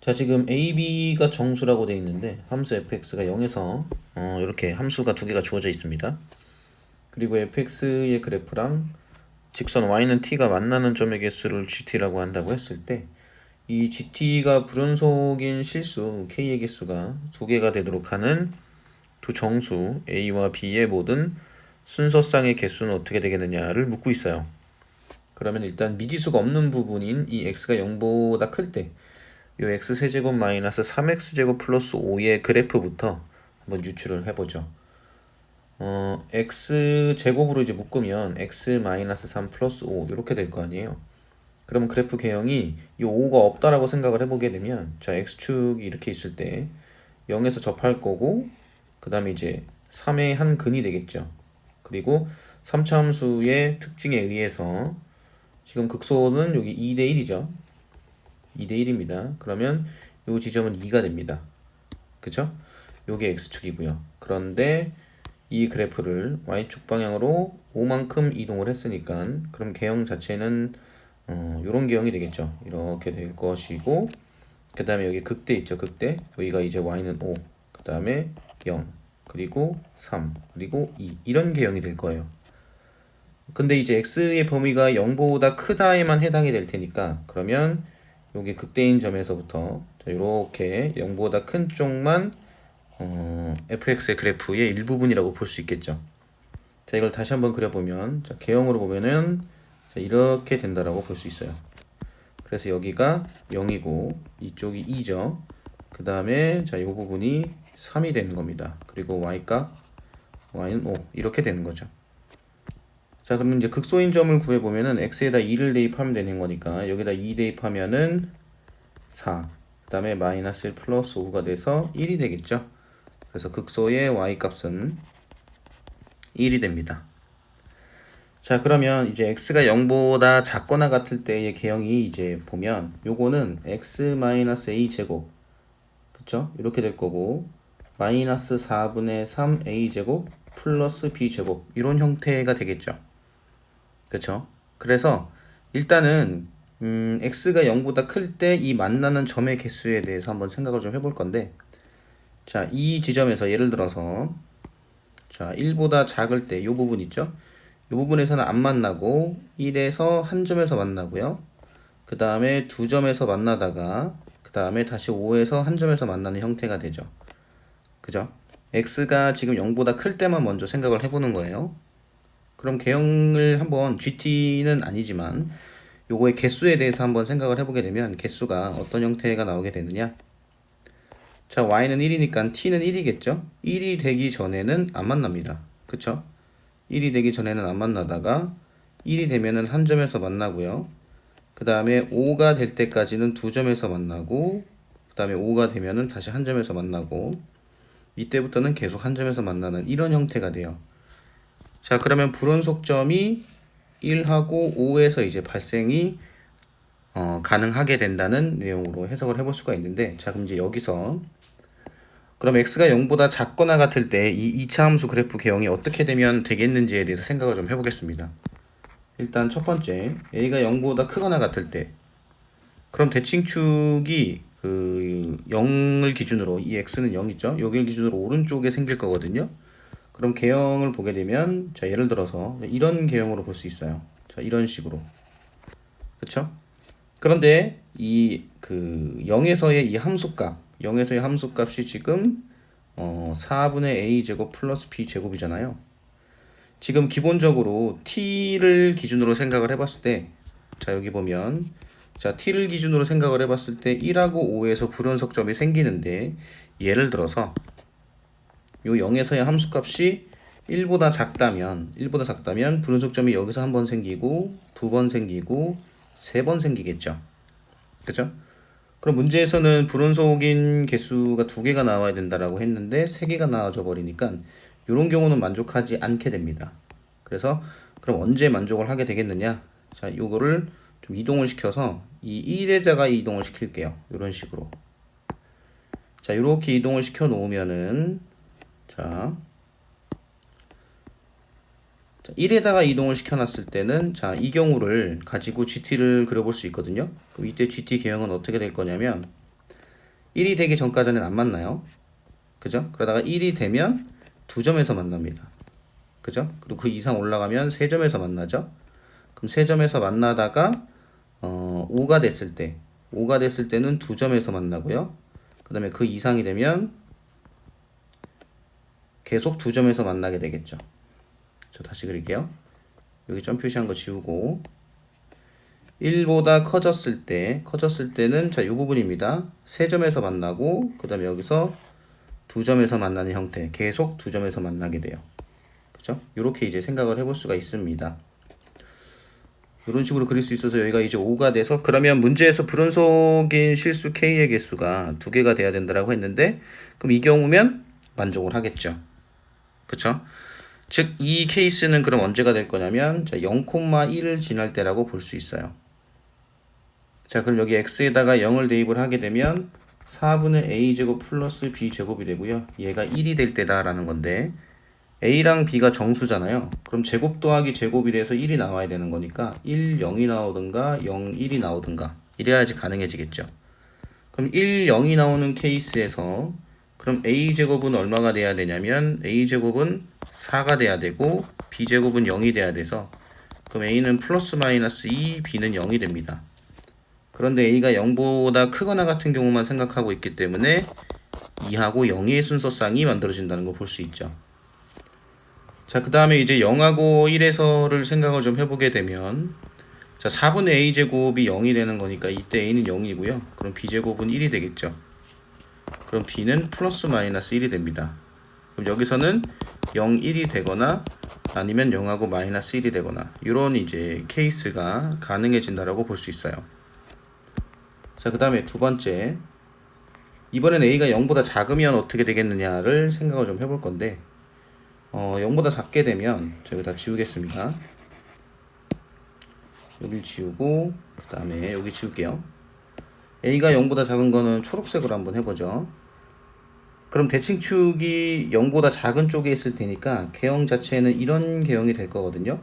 자, 지금 AB가 정수라고 되어 있는데 함수 fx가 0에서 이렇게 함수가 두 개가 주어져 있습니다. 그리고 fx의 그래프랑 직선 y는 t가 만나는 점의 개수를 gt라고 한다고 했을 때 이 gt가 불연속인 실수 k의 개수가 두 개가 되도록 하는 두 정수 a와 b의 모든 순서쌍의 개수는 어떻게 되겠느냐를 묻고 있어요. 그러면 일단 미지수가 없는 부분인 이 x가 0보다 클 때 요 x세제곱 마이너스 3x제곱 플러스 5의 그래프부터 한번 유출을 해보죠. x제곱으로 이제 묶으면 x 마이너스 3 플러스 5 이렇게 될 거 아니에요. 그러면 그래프 개형이 이 5가 없다라고 생각을 해보게 되면 자 x축이 이렇게 있을 때 0에서 접할 거고 그 다음에 이제 3의 한 근이 되겠죠. 그리고 3차 함수의 특징에 의해서 지금 극소는 여기 2대 1이죠. 2대 1입니다. 그러면 요 지점은 2가 됩니다. 그쵸? 요게 x축이고요. 그런데 이 그래프를 y축 방향으로 5만큼 이동을 했으니까 그럼 개형 자체는 요런 개형이 되겠죠. 이렇게 될 것이고 그 다음에 여기 극대 있죠. 극대. 여기가 이제 y는 5, 그 다음에 0, 그리고 3, 그리고 2 이런 개형이 될 거예요. 근데 이제 x의 범위가 0보다 크다에만 해당이 될 테니까 그러면 여기 극대인 점에서부터 이렇게 0보다 큰 쪽만 fx의 그래프의 일부분이라고 볼 수 있겠죠. 자, 이걸 다시 한번 그려보면 자, 개형으로 보면은 자, 이렇게 된다라고 볼 수 있어요. 그래서 여기가 0이고 이쪽이 2죠. 그 다음에 자, 이 부분이 3이 되는 겁니다. 그리고 y값 y는 5 이렇게 되는 거죠. 자, 그러면 이제 극소인 점을 구해보면은 x에다 2를 대입하면 되는 거니까 여기다 2 대입하면은 4, 그 다음에 마이너스 1 플러스 5가 돼서 1이 되겠죠. 그래서 극소의 y값은 1이 됩니다. 자, 그러면 이제 x가 0보다 작거나 같을 때의 개형이 이제 보면 요거는 x-a 제곱 그쵸? 이렇게 될 거고 마이너스 4분의 3a 제곱 플러스 b 제곱 이런 형태가 되겠죠. 그쵸? 그래서 일단은 x가 0보다 클 때 이 만나는 점의 개수에 대해서 한번 생각을 좀 해볼 건데 자, 이 지점에서 예를 들어서 자, 1보다 작을 때 이 부분 있죠? 이 부분에서는 안 만나고 1에서 한 점에서 만나고요. 그 다음에 두 점에서 만나다가 그 다음에 다시 5에서 한 점에서 만나는 형태가 되죠. 그죠? x가 지금 0보다 클 때만 먼저 생각을 해보는 거예요. 그럼 개형을 한번 GT는 아니지만 요거의 개수에 대해서 한번 생각을 해보게 되면 개수가 어떤 형태가 나오게 되느냐? 자, y는 1이니까 t는 1이겠죠? 1이 되기 전에는 안 만납니다. 그쵸? 1이 되기 전에는 안 만나다가 1이 되면은 한 점에서 만나고요. 그 다음에 5가 될 때까지는 두 점에서 만나고 그 다음에 5가 되면은 다시 한 점에서 만나고 이때부터는 계속 한 점에서 만나는 이런 형태가 돼요. 자, 그러면 불원속점이 1하고 5에서 이제 발생이 가능하게 된다는 내용으로 해석을 해볼 수가 있는데 자, 그럼 이제 여기서 그럼 x가 0보다 작거나 같을 때 이 2차 함수 그래프 개형이 어떻게 되면 되겠는지에 대해서 생각을 좀 해보겠습니다. 일단 첫 번째 a가 0보다 크거나 같을 때 그럼 대칭축이 그 0을 기준으로 이 x는 0 있죠? 여기를 기준으로 오른쪽에 생길 거거든요. 그럼 개형을 보게 되면 자, 예를 들어서 이런 개형으로 볼 수 있어요. 자, 이런 식으로. 그쵸? 그런데 이 그 0에서의 이 함수값 0에서의 함수값이 지금 4분의 a 제곱 플러스 b 제곱이잖아요. 지금 기본적으로 t를 기준으로 생각을 해봤을 때 자, 여기 보면 자, t를 기준으로 생각을 해봤을 때 1하고 5에서 불연속점이 생기는데 예를 들어서 요 0에서의 함수값이 1보다 작다면 불연속점이 여기서 한 번 생기고 두 번 생기고 세 번 생기겠죠. 그죠? 그럼 문제에서는 불연속인 개수가 두 개가 나와야 된다라고 했는데 세 개가 나와져 버리니까 이런 경우는 만족하지 않게 됩니다. 그래서 그럼 언제 만족을 하게 되겠느냐? 자, 요거를 좀 이동을 시켜서 이 1에다가 이동을 시킬게요. 이런 식으로. 자, 이렇게 이동을 시켜 놓으면은 자, 1에다가 이동을 시켜놨을 때는 자, 이 경우를 가지고 GT를 그려볼 수 있거든요. 그럼 이때 GT 개형은 어떻게 될 거냐면 1이 되기 전까지는 안 만나요. 그죠? 그러다가 1이 되면 두 점에서 만납니다. 그죠? 그리고 그 이상 올라가면 세 점에서 만나죠. 그럼 세 점에서 만나다가 5가 됐을 때 5가 됐을 때는 두 점에서 만나고요. 그 다음에 그 이상이 되면 계속 두 점에서 만나게 되겠죠. 저 다시 그릴게요. 여기 점 표시한 거 지우고 1보다 커졌을 때는 자, 이 부분입니다. 세 점에서 만나고 그 다음에 여기서 두 점에서 만나는 형태, 계속 두 점에서 만나게 돼요. 그죠? 이렇게 이제 생각을 해볼 수가 있습니다. 이런 식으로 그릴 수 있어서 여기가 이제 5가 돼서, 그러면 문제에서 불연속인 실수 K의 개수가 두 개가 돼야 된다라고 했는데, 그럼 이 경우면 만족을 하겠죠. 그쵸? 즉, 이 케이스는 그럼 언제가 될 거냐면, 자, 0,1을 지날 때라고 볼 수 있어요. 자, 그럼 여기 x에다가 0을 대입을 하게 되면 4분의 a제곱 플러스 b제곱이 되고요. 얘가 1이 될 때다라는 건데, a랑 b가 정수잖아요. 그럼 제곱 더하기 제곱이 돼서 1이 나와야 되는 거니까 1, 0이 나오든가 0, 1이 나오든가 이래야지 가능해지겠죠. 그럼 1, 0이 나오는 케이스에서 그럼 a제곱은 얼마가 돼야 되냐면 a제곱은 4가 돼야 되고 b제곱은 0이 돼야 돼서, 그럼 a는 플러스 마이너스 2, b는 0이 됩니다. 그런데 a가 0보다 크거나 같은 경우만 생각하고 있기 때문에 2하고 0의 순서쌍이 만들어진다는 걸 볼 수 있죠. 자, 그 다음에 이제 0하고 1에서를 생각을 좀 해보게 되면, 자, 4분의 a제곱이 0이 되는 거니까 이때 a는 0이고요. 그럼 b제곱은 1이 되겠죠. 그럼 b는 플러스 마이너스 1이 됩니다. 그럼 여기서는 0, 1이 되거나 아니면 0하고 마이너스 1이 되거나 이런 이제 케이스가 가능해진다라고 볼 수 있어요. 자, 그 다음에 두 번째, 이번엔 a가 0보다 작으면 어떻게 되겠느냐를 생각을 좀 해볼 건데, 0보다 작게 되면 제가 다 지우겠습니다. 여길 지우고 그 다음에 여기 지울게요. a가 0보다 작은 거는 초록색으로 한번 해보죠. 그럼 대칭축이 0보다 작은 쪽에 있을 테니까 개형 자체는 이런 개형이 될 거거든요.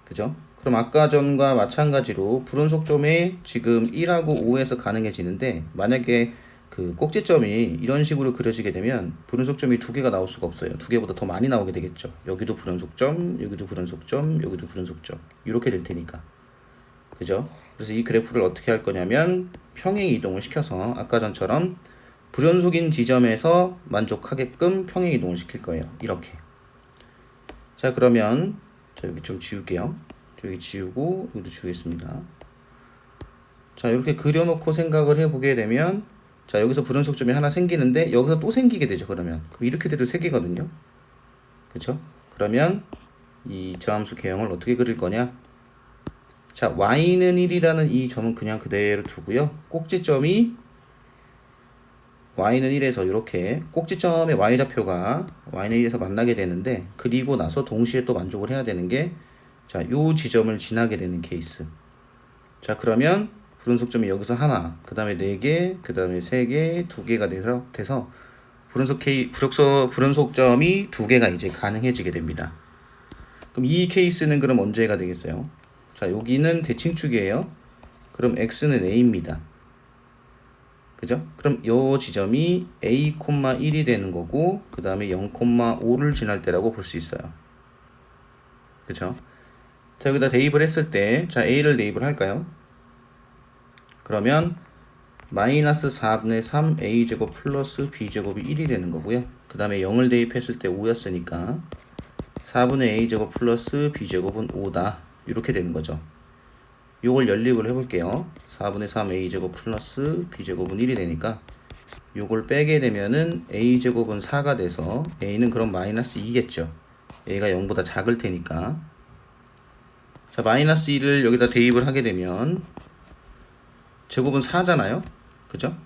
그죠? 그럼 아까 전과 마찬가지로 불연속점이 지금 1하고 5에서 가능해지는데, 만약에 그 꼭지점이 이런 식으로 그려지게 되면 불연속점이 두 개가 나올 수가 없어요. 두 개보다 더 많이 나오게 되겠죠. 여기도 불연속점, 여기도 불연속점, 여기도 불연속점, 이렇게 될 테니까. 그죠? 그래서 이 그래프를 어떻게 할 거냐면 평행 이동을 시켜서 아까 전처럼 불연속인 지점에서 만족하게끔 평행 이동을 시킬 거예요. 이렇게. 자, 그러면 자, 여기 좀 지울게요. 여기 지우고 여기도 지우겠습니다. 자, 이렇게 그려놓고 생각을 해보게 되면, 자, 여기서 불연속점이 하나 생기는데 여기서 또 생기게 되죠. 그럼 이렇게 돼도 세 개거든요. 그쵸? 그러면 이 저함수 개형을 어떻게 그릴 거냐? 자, y는 1이라는 이 점은 그냥 그대로 두고요. 꼭지점이 y는 1에서 이렇게 꼭지점의 y좌표가 y는 1에서 만나게 되는데, 그리고 나서 동시에 또 만족을 해야 되는 게, 자, 요 지점을 지나게 되는 케이스. 자, 그러면 불연속점이 여기서 하나, 그 다음에 4개, 그 다음에 3개, 2개가 돼서 불연속점이 2개가 이제 가능해지게 됩니다. 그럼 이 케이스는 그럼 언제가 되겠어요? 자, 여기는 대칭축이에요. 그럼 x는 a입니다. 그죠? 그럼 요 지점이 a, 1이 되는 거고, 그 다음에 0,5를 지날 때라고 볼 수 있어요. 그죠? 자, 여기다 대입을 했을 때, 자, a를 대입을 할까요? 그러면 마이너스 4분의 3 a제곱 플러스 b제곱이 1이 되는 거고요. 그 다음에 0을 대입했을 때 5였으니까 4분의 a제곱 플러스 b제곱은 5다. 이렇게 되는 거죠. 요걸 연립을 해볼게요. 4분의 3 a제곱 플러스 b제곱은 1이 되니까 요걸 빼게 되면은 a제곱은 4가 돼서 a는 그럼 마이너스 2겠죠. a가 0보다 작을 테니까. 자, 마이너스 2를 여기다 대입을 하게 되면 제곱은 4잖아요. 그죠?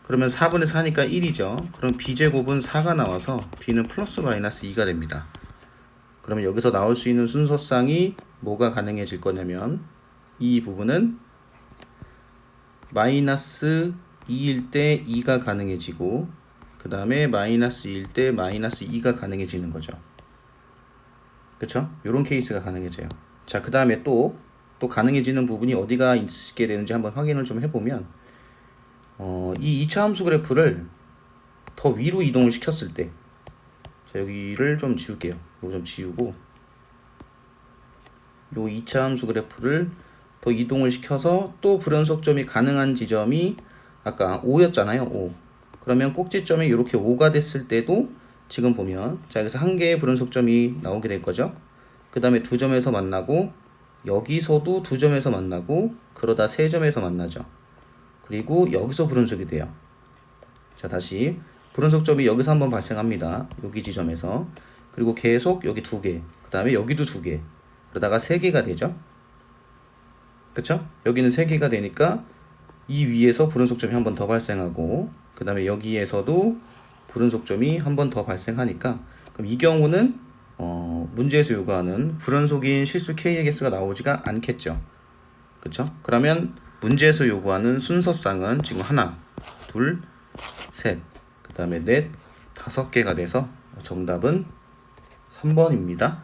그러면 4분의 4니까 1이죠. 그럼 b제곱은 4가 나와서 b는 플러스 마이너스 2가 됩니다. 그러면 여기서 나올 수 있는 순서쌍이 뭐가 가능해질 거냐면, 이 부분은 마이너스 2일 때 2가 가능해지고, 그 다음에 마이너스 2일 때 마이너스 2가 가능해지는 거죠. 그쵸? 요런 케이스가 가능해져요. 자, 그 다음에 또 가능해지는 부분이 어디가 있게 되는지 한번 확인을 좀 해보면, 이 2차 함수 그래프를 더 위로 이동을 시켰을 때, 자, 여기를 좀 지울게요. 이거 좀 지우고, 요 2차 함수 그래프를 더 이동을 시켜서 또 불연속점이 가능한 지점이 아까 5였잖아요. 5. 그러면 꼭지점이 이렇게 5가 됐을 때도 지금 보면, 자, 여기서 한 개의 불연속점이 나오게 될 거죠. 그 다음에 두 점에서 만나고, 여기서도 두 점에서 만나고, 그러다 세 점에서 만나죠. 그리고 여기서 불연속이 돼요. 자, 다시 불연속점이 여기서 한번 발생합니다. 여기 지점에서. 그리고 계속 여기 두 개, 그 다음에 여기도 두 개, 그러다가 세 개가 되죠. 그쵸? 여기는 세 개가 되니까 이 위에서 불연속점이 한 번 더 발생하고, 그 다음에 여기에서도 불연속점이 한 번 더 발생하니까, 그럼 이 경우는 문제에서 요구하는 불연속인 실수 k의 개수가 나오지가 않겠죠. 그쵸? 그러면 문제에서 요구하는 순서쌍은 지금 하나, 둘, 셋, 그 다음에 넷, 다섯 개가 돼서 정답은 3번입니다.